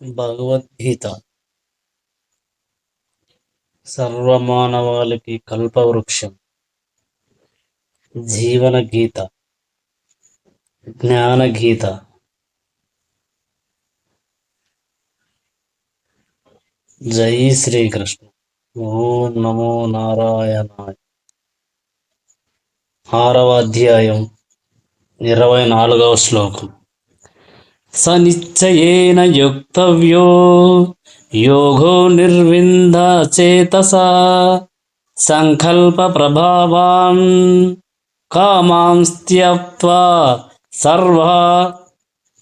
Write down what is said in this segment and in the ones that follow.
భగవద్గీత సర్వమానవాళికి కల్పవృక్షం, జీవన గీత, జ్ఞాన గీత. జై శ్రీకృష్ణ. ఓం నమో నారాయణాయ. 6వ అధ్యాయం 24వ శ్లోకం. సనిశ్చయేన యుక్తవ్యో యోగో నిర్విందచేతసా సంకల్ప ప్రభావాన్ కామాంస్త్యక్త్వా సర్వా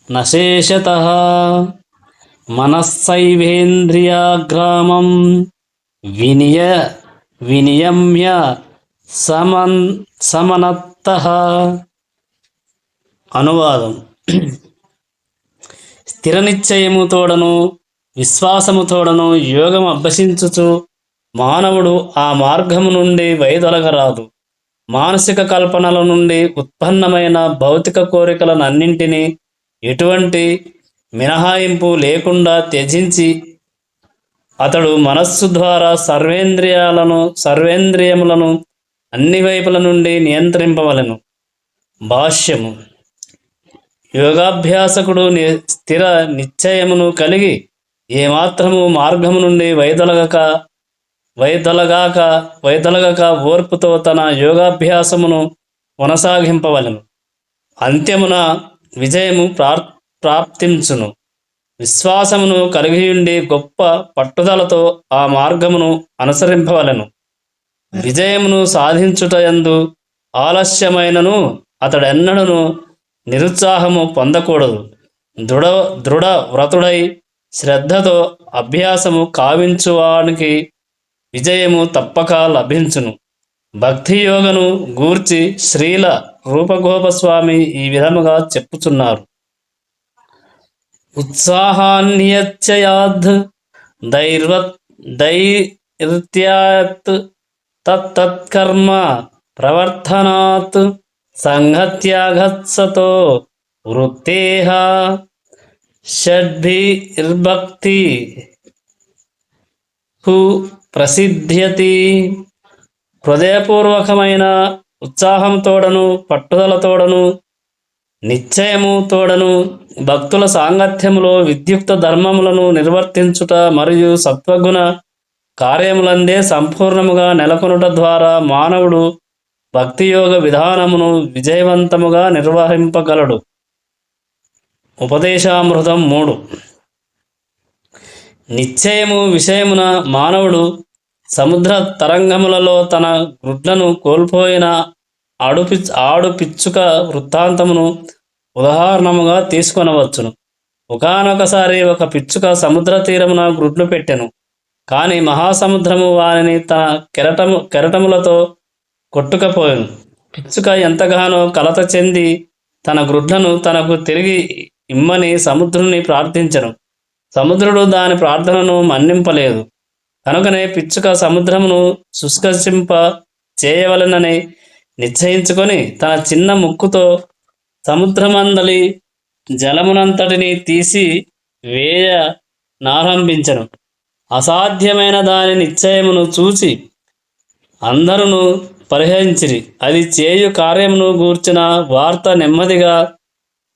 నశేషతః మనస్సైవేంద్రియాగ్రామం వినియమ్య సమనత్తః. అనువాదం: స్థిర నిశ్చయముతోడను విశ్వాసముతోడను యోగం అభ్యసించుచు మానవుడు ఆ మార్గము నుండి వైదొలగరాదు. మానసిక కల్పనల నుండి ఉత్పన్నమైన భౌతిక కోరికలనన్నింటినీ ఎటువంటి మినహాయింపు లేకుండా త్యజించి అతడు మనస్సు ద్వారా సర్వేంద్రియములను అన్ని వైపుల నుండి నియంత్రింపవలెను. భాష్యము: యోగాభ్యాసకుడు స్థిర నిశ్చయమును కలిగి ఏమాత్రము మార్గము నుండి వైదొలగాక ఓర్పుతో తన యోగాభ్యాసమును కొనసాగింపవలెను. అంత్యమున విజయము ప్రాప్తించును. విశ్వాసమును కలిగియుండి గొప్ప పట్టుదలతో ఆ మార్గమును అనుసరింపవలెను. విజయమును సాధించుటయందు ఆలస్యమైనను అతడెన్నడను నిరుత్సాహము పొందకూడదు. దృఢ వ్రతుడై శ్రద్ధతో అభ్యాసము కావించువానికి విజయము తప్పక లభించును. భక్తి యోగను గూర్చి శ్రీల రూపగోపస్వామి ఈ విధముగా చెప్పుచున్నారు. ఉత్సాహాన్యచ్చయాద్ దైర్త్యాత్ తత్కర్మ ప్రవర్తనాత్ సంగత్యాగత్సతో వృత్తేః షడ్భిర్భక్తి ప్రసిద్ధ్యతి. హృదయపూర్వకమైన ఉత్సాహంతోడను పట్టుదలతోడను నిశ్చయముతోడను భక్తుల సాంగత్యములో విద్యుక్త ధర్మములను నిర్వర్తించుట మరియు సత్వగుణ కార్యములందే సంపూర్ణముగా నెలకొనుట ద్వారా మానవుడు భక్తియోగ విధానమును విజయవంతముగా నిర్వహింపగలడు. ఉపదేశామృతం 3. నిశ్చయము విషయమున మానవుడు సముద్ర తరంగములలో తన గ్రుడ్లను కోల్పోయిన ఆడు పిచ్చుక వృత్తాంతమును ఉదాహరణముగా తీసుకొనవచ్చును. ఒకానొకసారి ఒక పిచ్చుక సముద్ర తీరమున గ్రుడ్లు పెట్టెను. కానీ మహాసముద్రము వారిని తన కెరటములతో కొట్టుకపోయెను. పిచ్చుక ఎంతగానో కలత చెంది తన గ్రుడ్లను తనకు తిరిగి ఇమ్మని సముద్రుని ప్రార్థించెను. సముద్రుడు దాని ప్రార్థనను మన్నింపలేదు. కనుకనే పిచ్చుక సముద్రమును శుష్కసింప చేయవలెనని నిశ్చయించుకొని తన చిన్న ముక్కుతో సముద్రమందలి జలమునంతటిని తీసి వేయనారంభించెను. అసాధ్యమైన దాని నిశ్చయమును చూచి అందరును పరిహరించిరి. అది చేయు కార్యమును గూర్చిన వార్త నెమ్మదిగా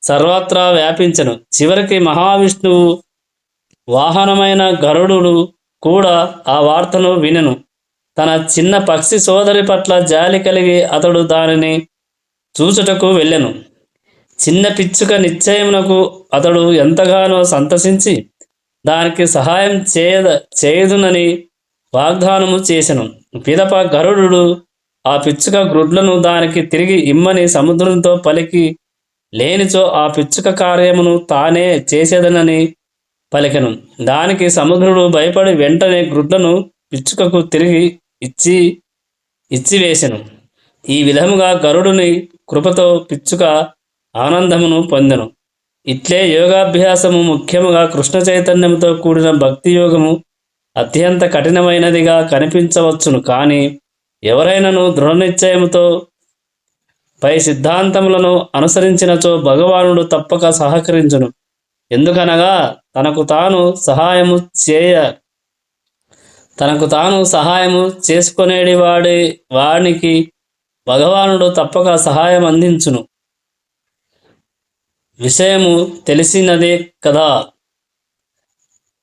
సర్వత్రా వ్యాపించెను. చివరికి మహావిష్ణువు వాహనమైన గరుడు కూడా ఆ వార్తను వినెను. తన చిన్న పక్షి సోదరి పట్ల జాలి కలిగి అతడు దానిని చూచుటకు వెళ్ళెను. చిన్న పిచ్చుక నిశ్చయమునకు అతడు ఎంతగానో సంతసించి దానికి సహాయం చేయదునని వాగ్దానము చేసెను. పిదప గరుడు ఆ పిచ్చుక గ్రుడ్లను దానికి తిరిగి ఇమ్మని సముద్రంతో పలికి, లేనిచో ఆ పిచ్చుక కార్యమును తానే చేసేదనని పలికెను. దానికి సముద్రుడు భయపడి వెంటనే గ్రుడ్లను పిచ్చుకకు తిరిగి ఇచ్చివేసెను. ఈ విధముగా గరుడుని కృపతో పిచ్చుక ఆనందమును పొందెను. ఇట్లే యోగాభ్యాసము, ముఖ్యముగా కృష్ణ చైతన్యముతో కూడిన భక్తి యోగము అత్యంత కఠినమైనదిగా కనిపించవచ్చును. కానీ ఎవరైనాను దృఢ నిశ్చయముతో పై సిద్ధాంతములను అనుసరించినచో భగవానుడు తప్పక సహకరించును. ఎందుకనగా తనకు తాను సహాయము చేసుకునేడి వానికి భగవానుడు తప్పక సహాయం అందించును. విషయము తెలిసినదే కదా.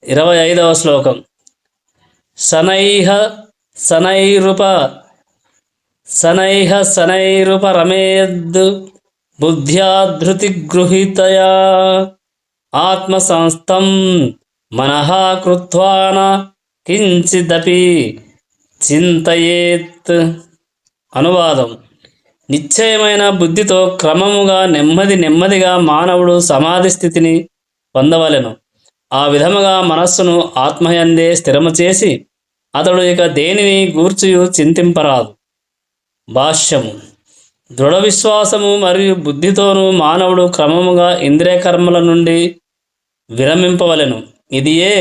25వ శ్లోకం. శనైః శనైరుపరమేద్ బుద్ధ్యా ధృతిగృహీతయా ఆత్మసంస్థం మనః కృత్వాన కించిదపి చింతయేత్. అనువాదం: నిశ్చయమైన బుద్ధితో క్రమముగా నెమ్మదిగా మానవుడు సమాధి స్థితిని పొందవలెను. ఆ విధముగా మనస్సును ఆత్మయందే స్థిరము చేసి అతడు ఇక దేనిని గూర్చియు చింతింపరాదు. భాష్యము. దృఢ విశ్వాసము మరియు బుద్ధితోనూ మానవుడు క్రమముగా ఇంద్రియకర్మల నుండి విరమింపవలెను. ఇదియే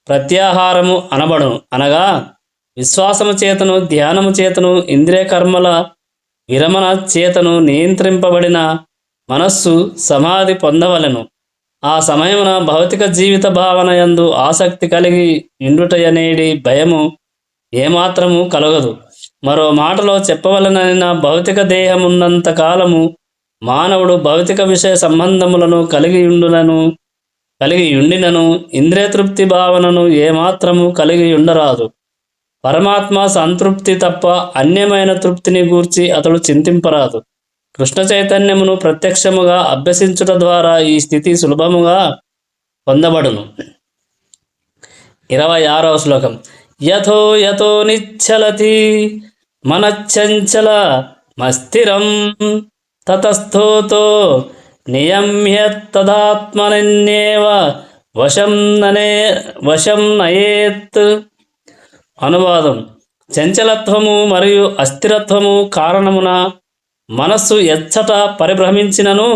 ప్రత్యాహారము అనబడును. అనగా విశ్వాసము చేతను, ధ్యానము చేతను, ఇంద్రియకర్మల విరమణ చేతను నియంత్రింపబడిన మనస్సు సమాధి పొందవలెను. ఆ సమయమున భౌతిక జీవిత భావన యందు ఆసక్తి కలిగి ఇండుటయనేడి భయము ఏమాత్రము కలగదు. మరో మాటలో చెప్పవలనైన భౌతిక దేహమున్నంత కాలము మానవుడు భౌతిక విషయ సంబంధములను కలిగి ఉండినను ఇంద్రియ తృప్తి భావనను ఏమాత్రము కలిగి ఉండరాదు. పరమాత్మ సంతృప్తి తప్ప అన్యమైన తృప్తిని గూర్చి అతడు చింతింపరాదు. కృష్ణ చైతన్యమును ప్రత్యక్షముగా అభ్యసించుట ద్వారా ఈ స్థితి సులభముగా పొందబడును. 26వ శ్లోకం. యథో నిశ్చలతి మనశ్చంచల మస్థిరం తతస్థోతో నియమ్యత్తదాత్మనన్యేవ వశం నయేత్. అనువాదం: చంచలత్వము మరియు అస్థిరత్వము కారణమున మనస్సు ఎచ్చట పరిభ్రమించినను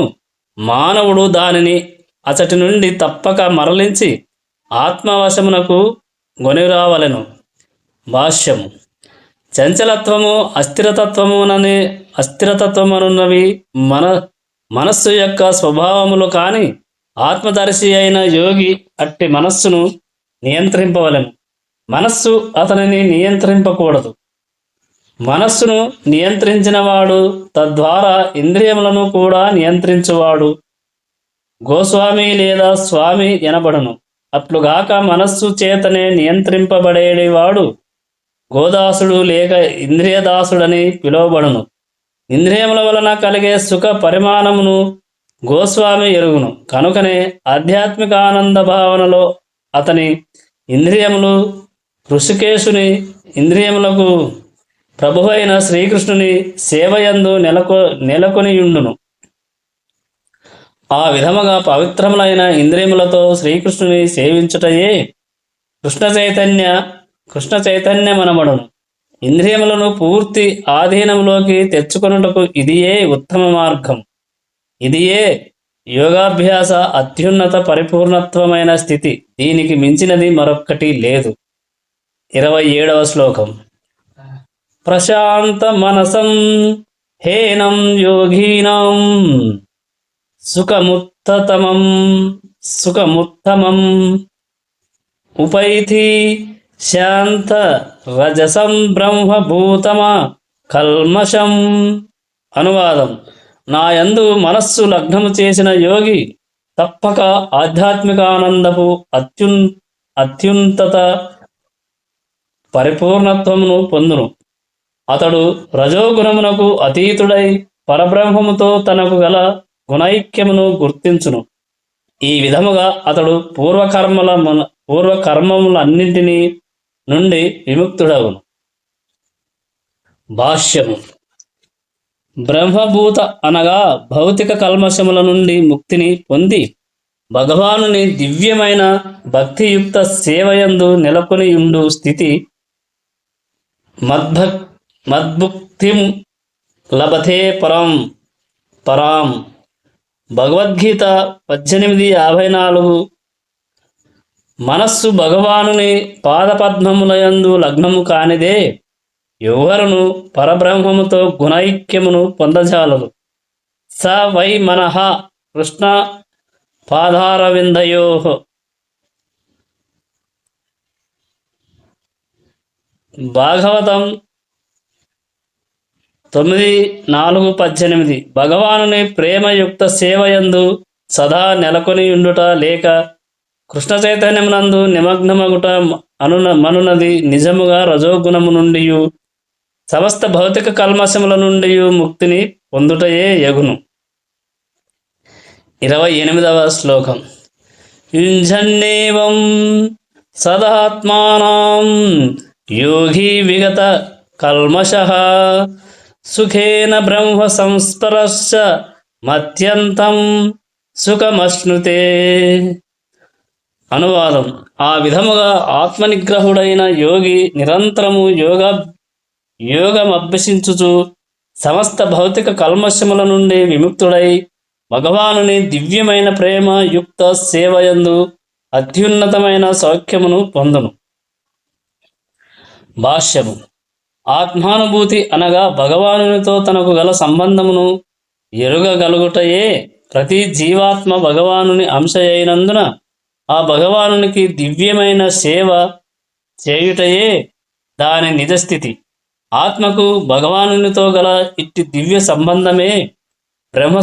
మానవుడు దానిని అచటి నుండి తప్పక మరలించి ఆత్మవశమునకు గొనిరావలెను. భాష్యము. చంచలత్వము అస్థిరతత్వమనున్నవి మనస్సు యొక్క స్వభావములు కాని ఆత్మదర్శి అయిన యోగి అట్టి మనస్సును నియంత్రింపవలెను. మనస్సు అతనిని నియంత్రింపకూడదు. మనస్సును నియంత్రించినవాడు తద్వారా ఇంద్రియములను కూడా నియంత్రించువాడు గోస్వామి లేదా స్వామి ఎనబడును. అట్లుగాక మనస్సు చేతనే నియంత్రింపబడేవాడు గోదాసుడు లేక ఇంద్రియదాసుడని పిలువబడును. ఇంద్రియముల వలన కలిగే సుఖ పరిమాణమును గోస్వామి ఎరుగును. కనుకనే ఆధ్యాత్మిక ఆనంద భావనలో అతని ఇంద్రియములు ఋషికేశుని ఇంద్రియములకు ప్రభువైన శ్రీకృష్ణుని సేవయందు నెలకొనియుండును. ఆ విధముగా పవిత్రములైన ఇంద్రియములతో శ్రీకృష్ణుని సేవించుటయే కృష్ణ చైతన్యమనబడును. ఇంద్రియములను పూర్తి ఆధీనంలోకి తెచ్చుకొనుటకు ఇదియే ఉత్తమ మార్గం. ఇదియే యోగాభ్యాస అత్యున్నత పరిపూర్ణత్వమైన స్థితి. దీనికి మించినది మరొక్కటి లేదు. 27వ శ్లోకం. ప్రశాంత మనసం హేనం యోగీనాం సుఖముత్తమం ఉపైతి శాంత రజసం బ్రహ్మభూతమ కల్మషం. అనువాదం: నాయందు మనస్సు లగ్నము చేసిన యోగి తప్పక ఆధ్యాత్మికానందపు అత్యున్నత పరిపూర్ణత్వమును పొందును. అతడు రజోగుణమునకు అతీతుడై పరబ్రహ్మముతో తనకు గల గుణైక్యమును గుర్తించును. ఈ విధముగా అతడు పూర్వకర్మములన్నింటినీ నుండి విముక్తుడగును. భాష్యము. బ్రహ్మభూత అనగా భౌతిక కల్మషముల నుండి ముక్తిని పొంది భగవానుని దివ్యమైన భక్తియుక్త సేవయందు నెలకొనియుండు స్థితి మద్భుక్తిం లభతే పరాం. భగవద్గీత 18:54. మనస్సు భగవానుని పాదపద్మములయందు లగ్నము కానిదే ఎవ్వరును పరబ్రహ్మముతో గుణైక్యమును పొందజాలరు. స వై మనః కృష్ణ పాదారవిందయోః. భాగవతం 9:4-18. భగవానుని ప్రేమయుక్త సేవయందు సదా నెలకొని ఉండుట లేక కృష్ణ చైతన్యమునందు నిమగ్నమగుట మనునది నిజముగా రజోగుణము నుండి సమస్త భౌతిక కల్మషముల నుండి ముక్తిని పొందుటయే యగును. 28వ శ్లోకం. యుంజన్నేవం సదాత్మానం యోగి విగత కల్మషః సుఖేన బ్రహ్మ సంస్పర్శ మత్యంతం సుఖమశ్నుతే. అనువాదం. ఆ విధముగా ఆత్మనిగ్రహుడైన యోగి నిరంతరము యోగమభ్యసించుచు సమస్త భౌతిక కల్మషముల నుండి విముక్తుడై భగవానుని దివ్యమైన ప్రేమ యుక్త సేవయందు అత్యున్నతమైన సౌఖ్యమును పొందును. భాష్యము. ఆత్మానుభూతి అనగా భగవానునితో తనకు గల సంబంధమును ఎరుగగలుగుటయే. ప్రతి జీవాత్మ భగవానుని అంశ అయినందున ఆ భగవానునికి దివ్యమైన సేవ చేయుటయే దాని నిజస్థితి. ఆత్మకు భగవానునితో గల ఇట్టి దివ్య సంబంధమే బ్రహ్మ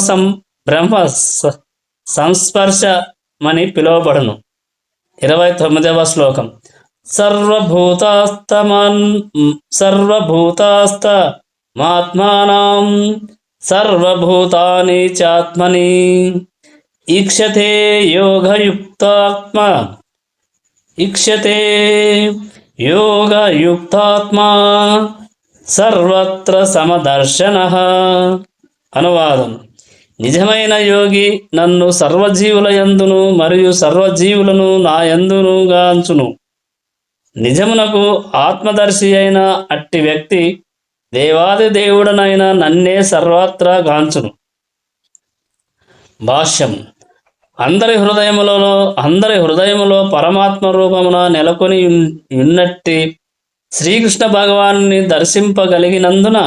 సంస్పర్శమని పిలువబడును. 29వ శ్లోకం. సర్వభూతాస్తమాత్మానం సర్వభూతాని చాత్మని ఈక్షతే యోగయుక్తాత్మా సర్వత్ర సమదర్శనః. అనువాదం. నిజమైన యోగి నన్ను సర్వజీవుల యందును మరియు సర్వజీవులను నా యందును గాంచును. నిజమునకు ఆత్మదర్శి అయిన అట్టి వ్యక్తి దేవాది దేవుడనైన నన్నే సర్వత్రా గాంచును. భాష్యం. అందరి హృదయములో పరమాత్మ రూపమున నెలకొని ఉన్నట్టి శ్రీకృష్ణ భగవానుని దర్శింపగలిగినందున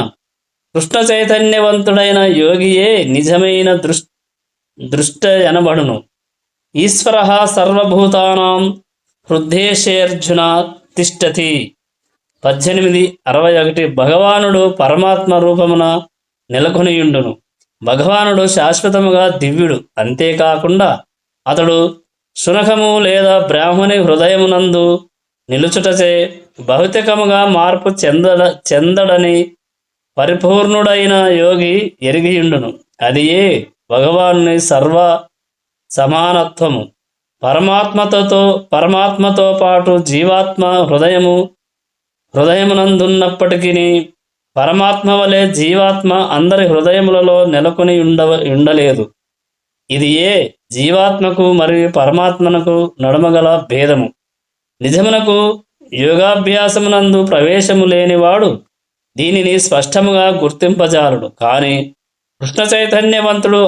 కృష్ణ చైతన్యవంతుడైన యోగియే నిజమైన దృష్ట ఎనబడును. ఈశ్వర సర్వభూతానాం హృద్దేశేర్జున తిష్టతి. 18:61. భగవానుడు పరమాత్మ రూపమున నెలకొనియుండును. భగవానుడు శాశ్వతముగా దివ్యుడు. అంతేకాకుండా అతడు శునకము లేదా బ్రాహ్మణి హృదయమునందు నిలుచుటచే భౌతికముగా మార్పు చెందడని పరిపూర్ణుడైన యోగి ఎరిగియుండును. అదియే భగవానుని సర్వ సమానత్వము. పరమాత్మతో పాటు జీవాత్మ హృదయమునందున్నప్పటికీ పరమాత్మ వలె జీవాత్మ అందరి హృదయములలో నెలకొని ఉండలేదు. ఇది జీవాత్మకు మరియు పరమాత్మనకు నడుమగల భేదము. నిజమునకు యోగాభ్యాసమునందు ప్రవేశము లేనివాడు దీనిని స్పష్టముగా గుర్తింపజాలడు. కానీ కృష్ణ చైతన్యవంతుడు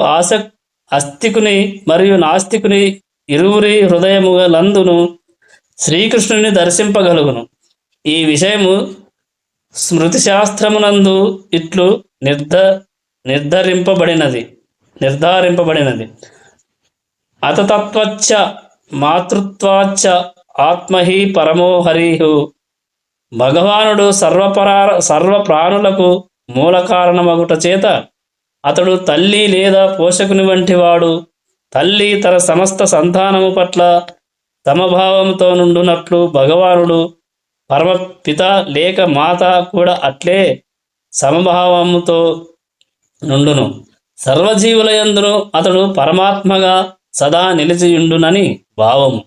ఆస్తికుని మరియు నాస్తికుని ఇరువురి హృదయములందును శ్రీకృష్ణుని దర్శింపగలుగును. ఈ విషయము స్మృతి శాస్త్రమునందు ఇట్లు నిర్ధారింపబడినది. అతతత్వచ్చ మాతృత్వాచ్చ ఆత్మహి పరమో హరిహు. భగవానుడు సర్వప్రాణులకు మూల కారణమగుట చేత అతడు తల్లి లేదా పోషకుని వంటివాడు. తల్లి తన సమస్త సంతానము పట్ల సమభావంతో నుండునట్లు భగవానుడు పరమపిత లేక మాత కూడా అట్లే సమభావముతో నుండును. సర్వజీవుల యందును అతడు పరమాత్మగా సదా నిలిచియుండునని భావము.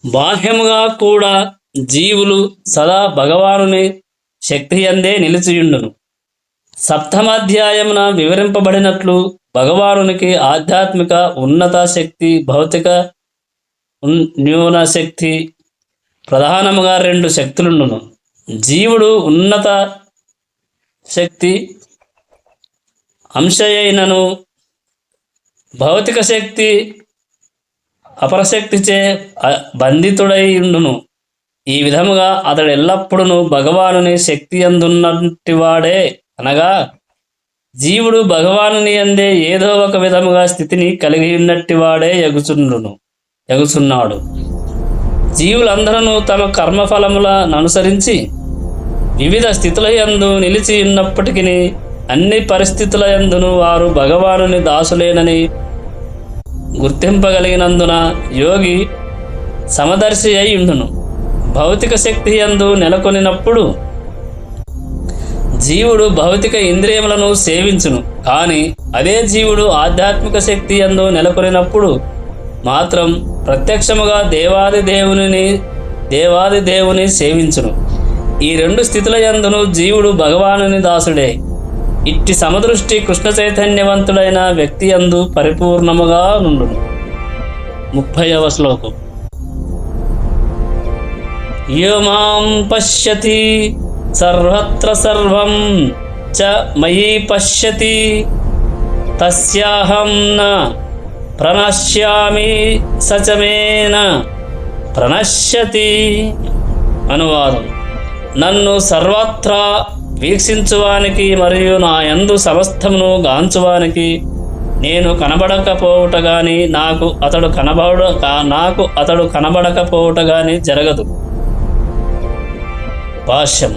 బాహ్యముగా కూడా జీవులు సదా భగవానుని శక్తియందే నిలిచియుండును. 7వ వివరింపబడినట్లు భగవానునికి ఆధ్యాత్మిక ఉన్నత శక్తి, భౌతిక న్యూన శక్తి ప్రధానముగా 2 శక్తులుండును. జీవుడు ఉన్నత శక్తి అంశయైనను భౌతిక శక్తి అపరశక్తిచే బంధితుడై ఉండును. ఈ విధముగా అతడు ఎల్లప్పుడూ భగవానుని శక్తి అందున్నటివాడే. అనగా జీవుడు భగవానుని యందే ఏదో ఒక విధముగా స్థితిని కలిగి ఉన్నట్టివాడే ఎగుచున్నాడు. జీవులందరూ తమ కర్మఫలములను అనుసరించి వివిధ స్థితుల యందు నిలిచి ఉన్నప్పటికీ అన్ని పరిస్థితుల యందును వారు భగవానుని దాసులేనని గుర్తింపగలిగినందున యోగి సమదర్శి అయి ఉండును. భౌతిక శక్తి యందు నెలకొనినప్పుడు జీవుడు భౌతిక ఇంద్రియములను సేవించును. కానీ అదే జీవుడు ఆధ్యాత్మిక శక్తి యందు నెలకొనినప్పుడు మాత్రం ప్రత్యక్షముగా దేవాది దేవుని సేవించును. ఈ రెండు స్థితుల యందును జీవుడు భగవానుని దాసుడే. ఇట్టి సమదృష్టి కృష్ణ చైతన్యవంతుడైన వ్యక్తి యందు పరిపూర్ణముగా నుండును. 30వ శ్లోకం. యో మాం పశ్యతి సర్వత్ర సర్వం చ మయి పశ్యతి తస్యాహం న ప్రణశ్యామి సచమేన ప్రణశ్యతి. అనువాదం: నన్ను సర్వత్రా వీక్షించువానికి మరియు నా యందు సమస్తమును గాంచువానికి నేను కనబడకపోవుట గాని నాకు అతడు కనబడకపోవుట గాని జరగదు. భాష్యం: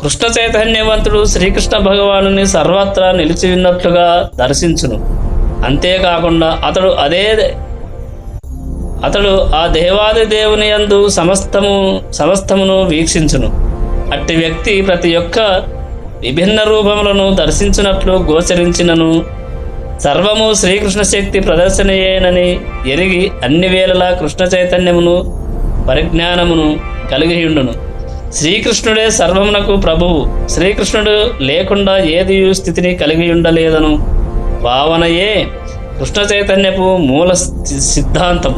కృష్ణ చైతన్యవంతుడు శ్రీకృష్ణ భగవానుని సర్వత్రా నిలిచి ఉన్నట్లుగా దర్శించును. అంతేకాకుండా అతడు ఆ దేవాది దేవుని యందు సమస్తమును వీక్షించును. అట్టి వ్యక్తి ప్రతి ఒక్క విభిన్న రూపములను దర్శించినట్లు గోచరించినను సర్వము శ్రీకృష్ణ శక్తి ప్రదర్శనయేనని ఎరిగి అన్ని వేళలా కృష్ణ చైతన్యమును పరిజ్ఞానమును కలిగియుండును. శ్రీకృష్ణుడే సర్వమునకు ప్రభువు. శ్రీకృష్ణుడు లేకుండా ఏది స్థితిని కలిగి ఉండలేదను భావనయే కృష్ణ చైతన్యపు మూల సిద్ధాంతం.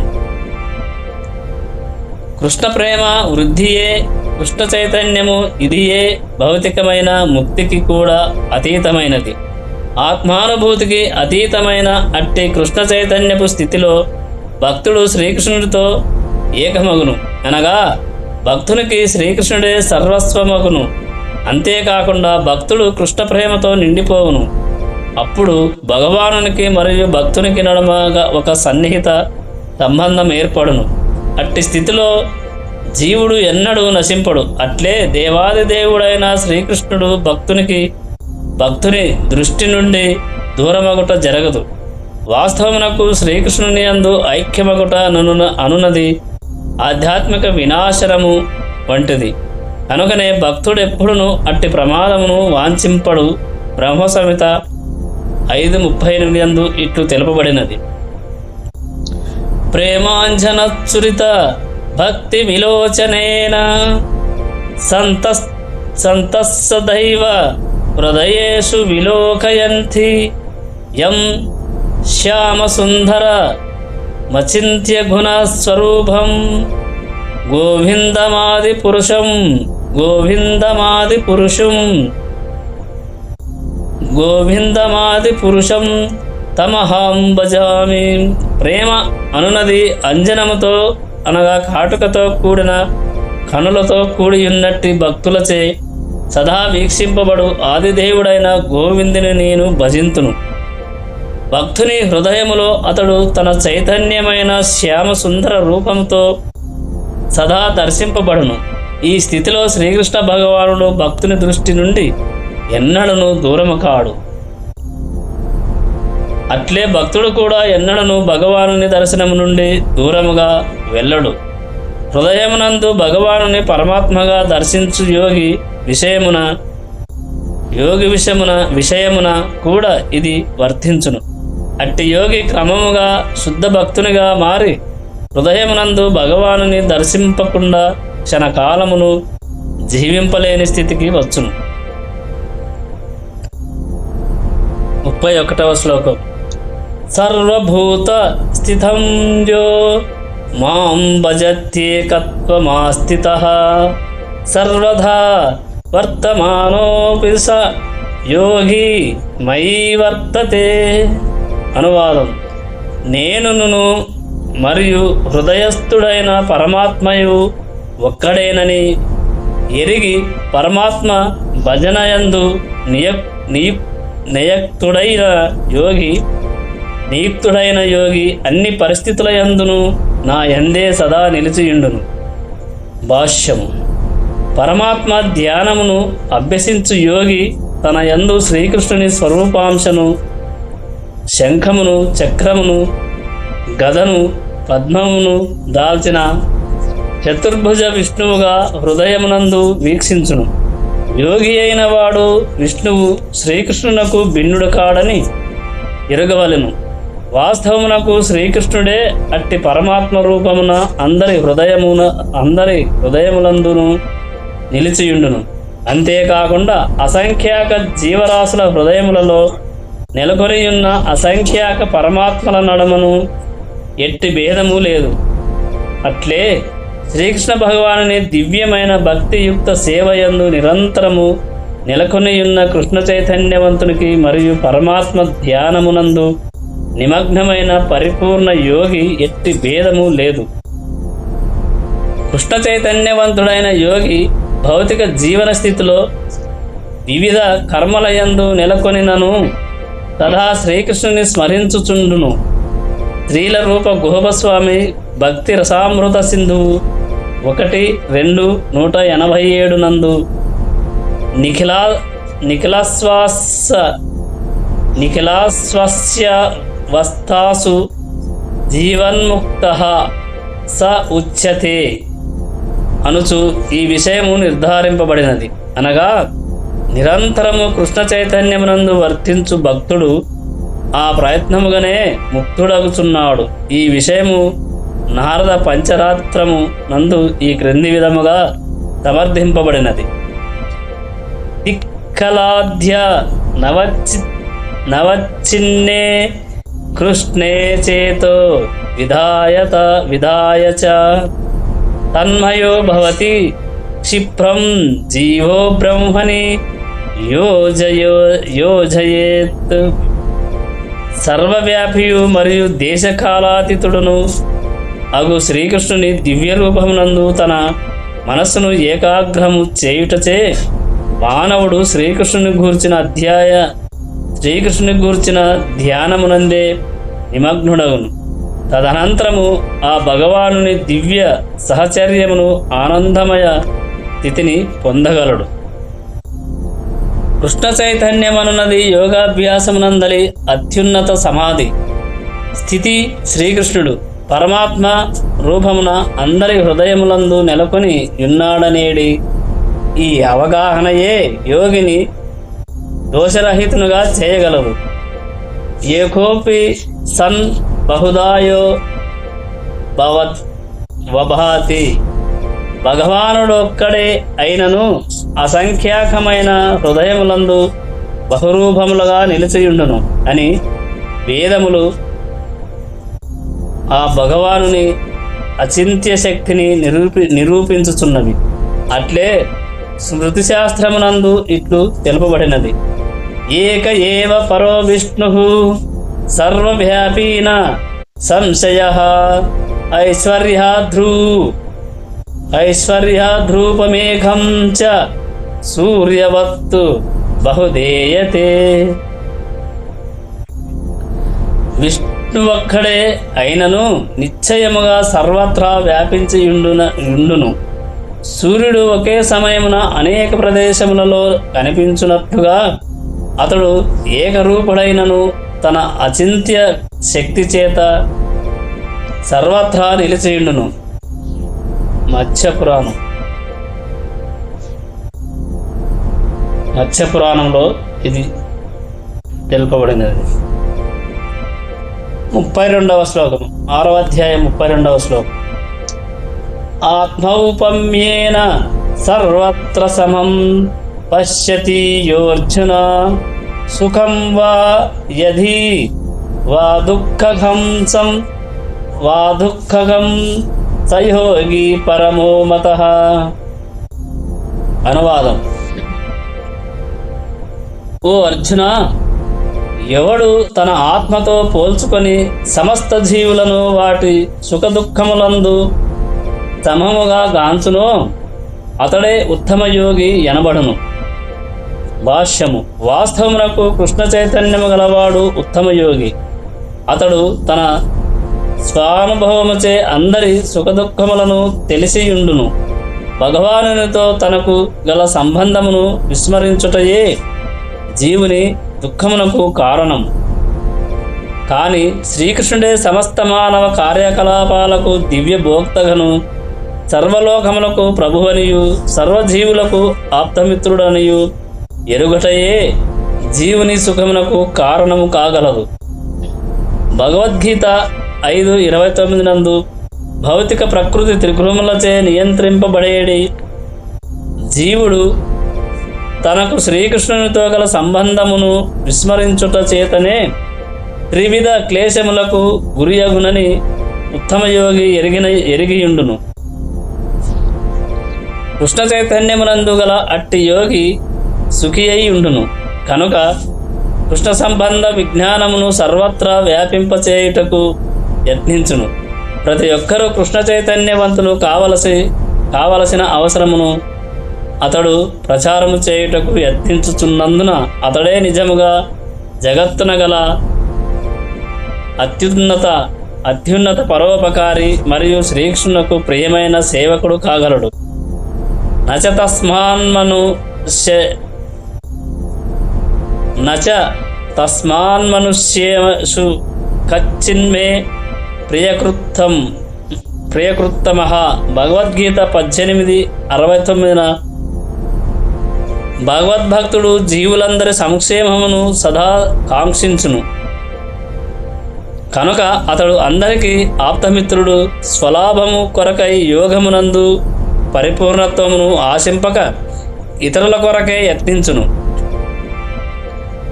కృష్ణ ప్రేమ వృద్ధియే కృష్ణ చైతన్యము. ఇదియే భౌతికమైన ముక్తికి కూడా అతీతమైనది. ఆత్మానుభూతికి అతీతమైన అట్టి కృష్ణ చైతన్యపు స్థితిలో భక్తుడు శ్రీకృష్ణుడితో ఏకమగును. అనగా భక్తునికి శ్రీకృష్ణుడే సర్వస్వమగును. అంతేకాకుండా భక్తుడు కృష్ణ ప్రేమతో నిండిపోవును. అప్పుడు భగవానునికి మరియు భక్తునికి నడుమగా ఒక సన్నిహిత సంబంధం ఏర్పడును. అట్టి స్థితిలో జీవుడు ఎన్నడూ నశింపడు. అట్లే దేవాది దేవుడైన శ్రీకృష్ణుడు భక్తుని దృష్టి నుండి దూరమగుట జరగదు. వాస్తవమునకు శ్రీకృష్ణుని యందు ఐక్యమగుట అనున్నది ఆధ్యాత్మిక వినాశనము వంటిది. కనుకనే భక్తుడెప్పుడును అట్టి ప్రమాదమును వాంఛింపడు. బ్రహ్మ సంహిత 5:38 యందు ఇట్లు తెలుపబడినది: ప్రేమాంజనచ్చురిత భక్తి విలోచనేన సంతస్సదైవ హృదయేషు విలోకయంతి యం శ్యామసుందర మచింత్య గుణస్వరూపం గోవిందమాది పురుషం తమహం భజామి. ప్రేమ అనునది అంజనముతో అనగా కాటుకతో కూడిన కనులతో కూడి ఉన్నట్టి భక్తులచే సదా వీక్షింపబడు ఆదిదేవుడైన గోవిందుని నేను భజింతును. భక్తుని హృదయములో అతడు తన చైతన్యమైన శ్యామ సుందర రూపంతో సదా దర్శింపబడును. ఈ స్థితిలో శ్రీకృష్ణ భగవానుడు భక్తుని దృష్టి నుండి ఎన్నడను దూరము కాడు. అట్లే భక్తుడు కూడా ఎన్నడను భగవానుని దర్శనము నుండి దూరముగా వెళ్ళడు. హృదయమునందు భగవానుని పరమాత్మగా దర్శించు యోగి విషయమున కూడా ఇది వర్తించును. అట్టి యోగి క్రమముగా శుద్ధ భక్తునిగా మారి హృదయమునందు భగవానుని దర్శింపకుండా క్షణకాలమును జీవింపలేని స్థితికి వచ్చును. 31వ శ్లోకం. సర్వభూత స్థితం యో మాం భజత్యేకత్వమాస్థితః సర్వదా వర్తమానోపి స యోగి మయి వర్తతే. అనువాదం: నేనును మరియు హృదయస్థుడైన పరమాత్మయు ఒక్కడేనని ఎరిగి పరమాత్మ భజనయందు నియుక్తుడైన యోగి అన్ని పరిస్థితుల యందును నా యందే సదా నిలిచియుండును. భాష్యము. పరమాత్మ ధ్యానమును అభ్యసించు యోగి తన యందు శ్రీకృష్ణుని స్వరూపాంశను, శంఖమును, చక్రమును, గదను, పద్మమును దాల్చిన చతుర్భుజ విష్ణువుగా హృదయమునందు వీక్షించును. యోగి అయిన వాడు విష్ణువు శ్రీకృష్ణునకు భిన్నుడు కాడని ఎరుగవలెను. వాస్తవమునకు శ్రీకృష్ణుడే అట్టి పరమాత్మ రూపమున అందరి హృదయములందును నిలిచియుండును. అంతేకాకుండా అసంఖ్యాక జీవరాశుల హృదయములలో నెలకొనియున్న అసంఖ్యాక పరమాత్మల నడమను ఎట్టి భేదము లేదు. అట్లే శ్రీకృష్ణ భగవానుని దివ్యమైన భక్తియుక్త సేవయందు నిరంతరము నెలకొనియున్న కృష్ణ చైతన్యవంతునికి మరియు పరమాత్మ ధ్యానమునందు నిమగ్నమైన పరిపూర్ణ యోగి ఎట్టి భేదము లేదు. కృష్ణ చైతన్యవంతుడైన యోగి భౌతిక జీవన స్థితిలో వివిధ కర్మలయందు నెలకొనినను తదా శ్రీకృష్ణుని స్మరించుచుండును. శ్రీల రూప గోపస్వామి భక్తి రసామృత సింధువు 1:287 నందు నిఖిలాస్వస్య వస్తాసు జీవన్ముక్తః స ఉచ్యతే అనుచు ఈ విషయము నిర్ధారింపబడినది. అనగా నిరంతరము కృష్ణ చైతన్యమునందు వర్తించు భక్తుడు ఆ ప్రయత్నముగానే ముక్తుడగుచున్నాడు. ఈ విషయము నారద పంచరాత్రము నందు ఈ క్రింది విధముగా సమర్థింపబడినది. తిక్కలాధ్య నవచ్చిన్నే కృష్ణే చేతో విధాయ చ తన్మయో భవతి క్షిప్రం జీవో బ్రహ్మణి యోజయేత్. సర్వవ్యాపియు మరియు దేశకాలాతీతుడును అగు శ్రీకృష్ణుని దివ్య రూపమునందు తన మనస్సును ఏకాగ్రము చేయుటచే మానవుడు శ్రీకృష్ణుని గూర్చిన ధ్యానమునందే నిమగ్నుడవును. తదనంతరము ఆ భగవానుని దివ్య సహచర్యమును ఆనందమయ స్థితిని పొందగలడు. కృష్ణ చైతన్యమనున్నది యోగాభ్యాసమునందలి అత్యున్నత సమాధి స్థితి. శ్రీకృష్ణుడు పరమాత్మ రూపమున అందరి హృదయములందు నెలకొని ఉన్నాడనేడి ఈ అవగాహనయే యోగిని దోషరహితునుగా చేయగలదు. ఏకోపి సన్ బహుదాయో వభాతి. భగవానుడొక్కడే అయినను అసంఖ్యాకమైన హృదయములందు బహురూపములుగా నిలిచియుండును అని వేదములు ఆ భగవానుని అచింత్య శక్తిని నిరూపించుచున్నవి. అట్లే స్మృతి శాస్త్రమునందు ఇట్లు తెలుపబడినది. ఏక ఏవ పరో విష్ణుః సర్వవ్యాపీన సంశయః ఐశ్వర్యాధ్రూపమేఘం చ సూర్యవత్తు బహుదేయతే. విష్ణువొక్కడే అయినను నిశ్చయముగా సర్వత్రా వ్యాపించియుండును. సూర్యుడు ఒకే సమయమున అనేక ప్రదేశములలో కనిపించున్నట్లుగా అతడు ఏకరూపుడైనను తన అచింత్య శక్తి చేత సర్వత్రా నిలిచియుండును. మత్స్యపురాణంలో ఇది తెలుపబడినది. 32వ శ్లోకం, 6వ అధ్యాయం 32వ శ్లోకం. ఆత్మౌపమ్యేన సర్వత్ర సమం పశ్యతి యోర్జున సుఖం వా యధి వా దుఃఖగం సయోగి పరమో మతః. అనువాదం. ఓ అర్జున, ఎవడు తన ఆత్మతో పోల్చుకొని సమస్త జీవులను వాటి సుఖదుఖములందు సమముగా గాంచునో అతడే ఉత్తమ యోగి ఎనబడును. భాష్యము. వాస్తవమునకు కృష్ణ చైతన్యము గలవాడు ఉత్తమ యోగి. అతడు తన స్వానుభవముచే అందరి సుఖదుఖములను తెలిసియుండును. భగవానునితో తనకు గల సంబంధమును విస్మరించుటయే జీవుని దుఃఖమునకు కారణం. కానీ శ్రీకృష్ణుడే సమస్త మానవ కార్యకలాపాలకు దివ్య భోక్తగను, సర్వలోకములకు ప్రభువనియు సర్వజీవులకు ఆప్తమిత్రుడనియు ఎరుగటయే జీవుని సుఖమునకు కారణము కాగలదు. భగవద్గీత 5:29 నందు భౌతిక ప్రకృతి త్రిగుణములచే నియంత్రింపబడేడి జీవుడు తనకు శ్రీకృష్ణునితో గల సంబంధమును విస్మరించుట చేతనే త్రివిధ క్లేశములకు గురియగునని ఉత్తమయోగి ఎరిగియుండును. కృష్ణ చైతన్యమునందు గల అట్టి యోగి సుఖి అయి ఉండును. కనుక కృష్ణ సంబంధ విజ్ఞానమును సర్వత్రా వ్యాపింపచేయుటకు యత్నించును. ప్రతి ఒక్కరూ కృష్ణ చైతన్యవంతులు కావలసిన అవసరమును అతడు ప్రచారము చేయుటకు యత్నించుచున్నందున అతడే నిజముగా జగత్తున గల అత్యున్నత పరోపకారి మరియు శ్రీకృష్ణునకు ప్రియమైన సేవకుడు కాగలడు. నచ తస్మాన్మనుష్యేషు కచ్చిన్మే ప్రియకృత్తమః. భగవద్గీత 18:69 భగవద్భక్తుడు జీవులందరి సంక్షేమమును సదా కాంక్షించును. కనుక అతడు అందరికీ ఆప్తమిత్రుడు. స్వలాభము కొరకై యోగమునందు పరిపూర్ణత్వమును ఆశింపక ఇతరుల కొరకే యత్నించును.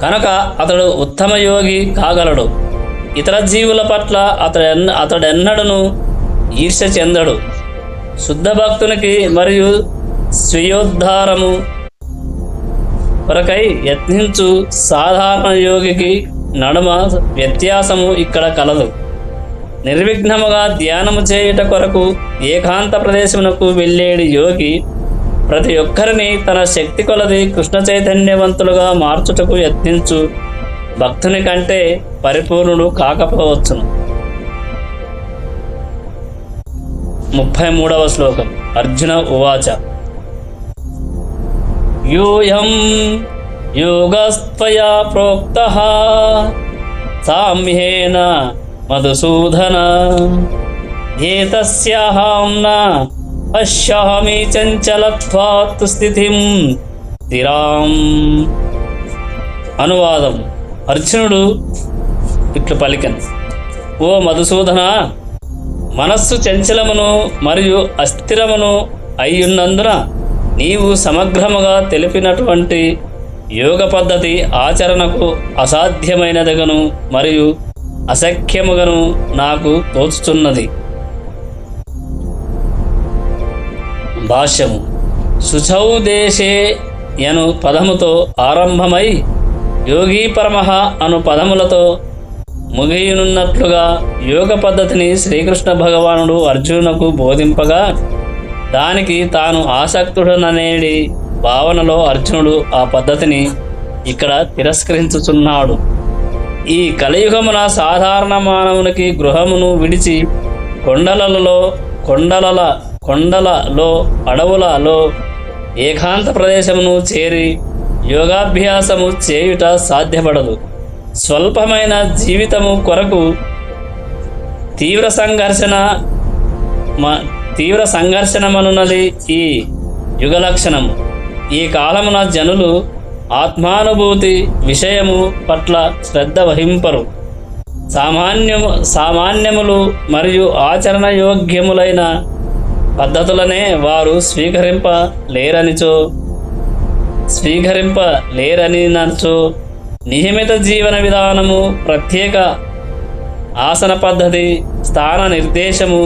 కనుక అతడు ఉత్తమ యోగి కాగలడు. ఇతర జీవుల పట్ల అతడెన్నడను ఈర్ష్య చెందడు. శుద్ధ భక్తునికి మరియు స్వయోద్ధారము కొరకై యత్నించు సాధారణ యోగికి నడుమ వ్యత్యాసము ఇక్కడ కలదు. నిర్విఘ్నముగా ధ్యానము చేయుట కొరకు ఏకాంత ప్రదేశమునకు వెళ్ళేడి యోగి ప్రతి ఒక్కరిని తన శక్తి కొలది కృష్ణ చైతన్యవంతులుగా మార్చుటకు యత్నించు భక్తుని కంటే పరిపూర్ణుడు కాకపోవచ్చును. 33వ శ్లోకం. అర్జున ఉవాచ యూయం యోగస్త్వయా ప్రోక్తః సామ్యేన మధుసూదన ఏతస్యాహం న పశ్యామి చంచలత్వాత్ స్థితిం స్థిరాం. అనువాదం. అర్జునుడు ఇట్లు పలికెను: ఓ మధుసూదన, మనస్సు చంచలమును మరియు అస్థిరమును అయ్యున్నందున నీవు సమగ్రముగా తెలిపినటువంటి యోగ పద్ధతి ఆచరణకు అసాధ్యమైనదగను మరియు అసఖ్యముగను నాకు తోచుచున్నది. భాష్యము. శుచౌ దేశే యను పదముతో ఆరంభమై యోగీ పరమః అను పదములతో ముగియనున్నట్లుగా యోగ పద్ధతిని శ్రీకృష్ణ భగవానుడు అర్జునునకు బోధింపగా దానికి తాను ఆసక్తుడననేడి భావనలో అర్జునుడు ఆ పద్ధతిని ఇక్కడ తిరస్కరించుచున్నాడు. ఈ కలియుగమున సాధారణ మానవునికి గృహమును విడిచి కొండలలో అడవులలో ఏకాంత ప్రదేశమును చేరి యోగాభ్యాసము చేయుట సాధ్యపడదు. స్వల్పమైన జీవితము కొరకు తీవ్ర సంఘర్షణమనున్నది ఈ యుగ లక్షణము. ఈ కాలమున జనులు ఆత్మానుభూతి విషయము పట్ల శ్రద్ధ వహింపరు. సామాన్యములు మరియు ఆచరణయోగ్యములైన పద్ధతులనే వారు స్వీకరింపలేరనినచో నియమిత జీవన విధానము, ప్రత్యేక ఆసన పద్ధతి, స్థాన నిర్దేశము,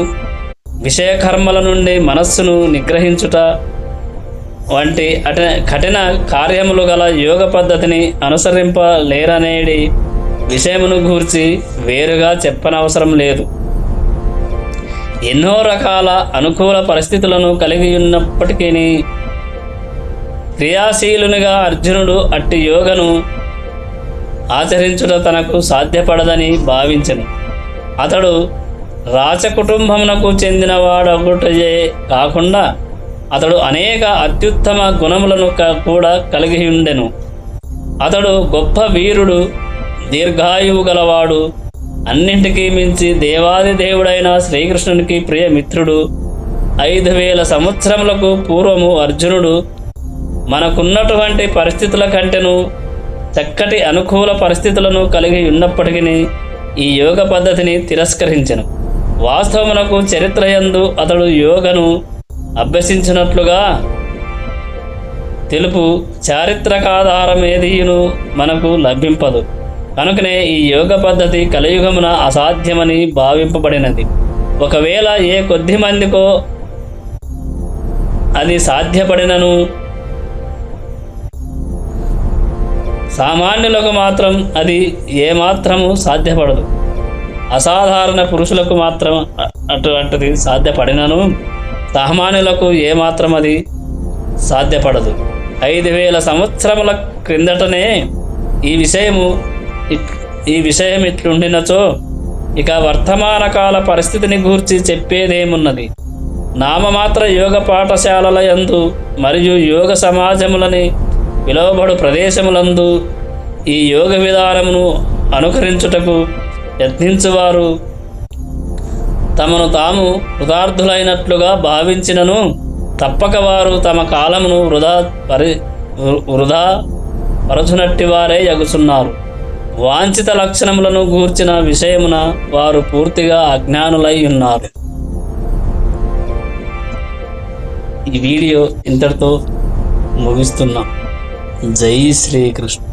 విషయకర్మల నుండి మనస్సును నిగ్రహించుట వంటి కఠిన కార్యములు గల యోగ పద్ధతిని అనుసరింపలేరనేది విషయమును గూర్చి వేరుగా చెప్పనవసరం లేదు. ఎన్నో రకాల అనుకూల పరిస్థితులను కలిగి ఉన్నప్పటికీ క్రియాశీలునిగా అర్జునుడు అట్టి యోగను ఆచరించుట తనకు సాధ్యపడదని భావించెను. అతడు రాజకుటుంబమునకు చెందినవాడొకటే కాకుండా అతడు అనేక అత్యుత్తమ గుణములను కూడా కలిగి ఉండెను. అతడు గొప్ప వీరుడు, దీర్ఘాయువు గలవాడు, అన్నింటికీ మించి దేవాది దేవుడైన శ్రీకృష్ణునికి ప్రియమిత్రుడు. 5000 సంవత్సరములకు పూర్వము అర్జునుడు మనకున్నటువంటి పరిస్థితుల కంటెను చక్కటి అనుకూల పరిస్థితులను కలిగి ఉన్నప్పటికీ ఈ యోగ పద్ధతిని తిరస్కరించెను. వాస్తవమునకు చరిత్రయందు అతడు యోగను అభ్యసించినట్లుగా తెలుపు చారిత్రకాధారమేదీను మనకు లభింపదు. కనుకనే ఈ యోగ పద్ధతి కలియుగమున అసాధ్యమని భావింపబడినది. ఒకవేళ ఏ కొద్ది మందికో అది సాధ్యపడినను సామాన్యులకు మాత్రం అది ఏమాత్రము సాధ్యపడదు. అసాధారణ పురుషులకు మాత్రం అటువంటిది సాధ్యపడినను సామాన్యులకు ఏమాత్రం అది సాధ్యపడదు. 5000 సంవత్సరముల క్రిందటనే ఈ విషయం ఇట్లుండినచో ఇక వర్తమాన కాల పరిస్థితిని గూర్చి చెప్పేదేమున్నది. నామమాత్ర యోగ పాఠశాలల యందు మరియు యోగ సమాజములని పిలువబడు ప్రదేశములందు ఈ యోగ విధానమును అనుకరించుటకు యత్నించువారు తమను తాము కృతార్థులైనట్లుగా భావించినను తప్పక వారు తమ కాలమును వృధా పరచునట్టి వారే యగుచున్నారు. వాంఛిత లక్షణములను గూర్చిన విషయమున వారు పూర్తిగా అజ్ఞానులై ఉన్నారు. ఈ వీడియో ఇంతటితో ముగిస్తున్నాం. జై శ్రీకృష్ణ.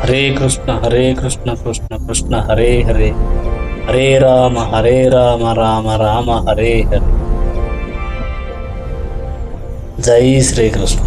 హరే కృష్ణ హరే కృష్ణ కృష్ణ కృష్ణ హరే హరే, హరే రామ రామ రామ హరే హరే. జై శ్రీకృష్ణ.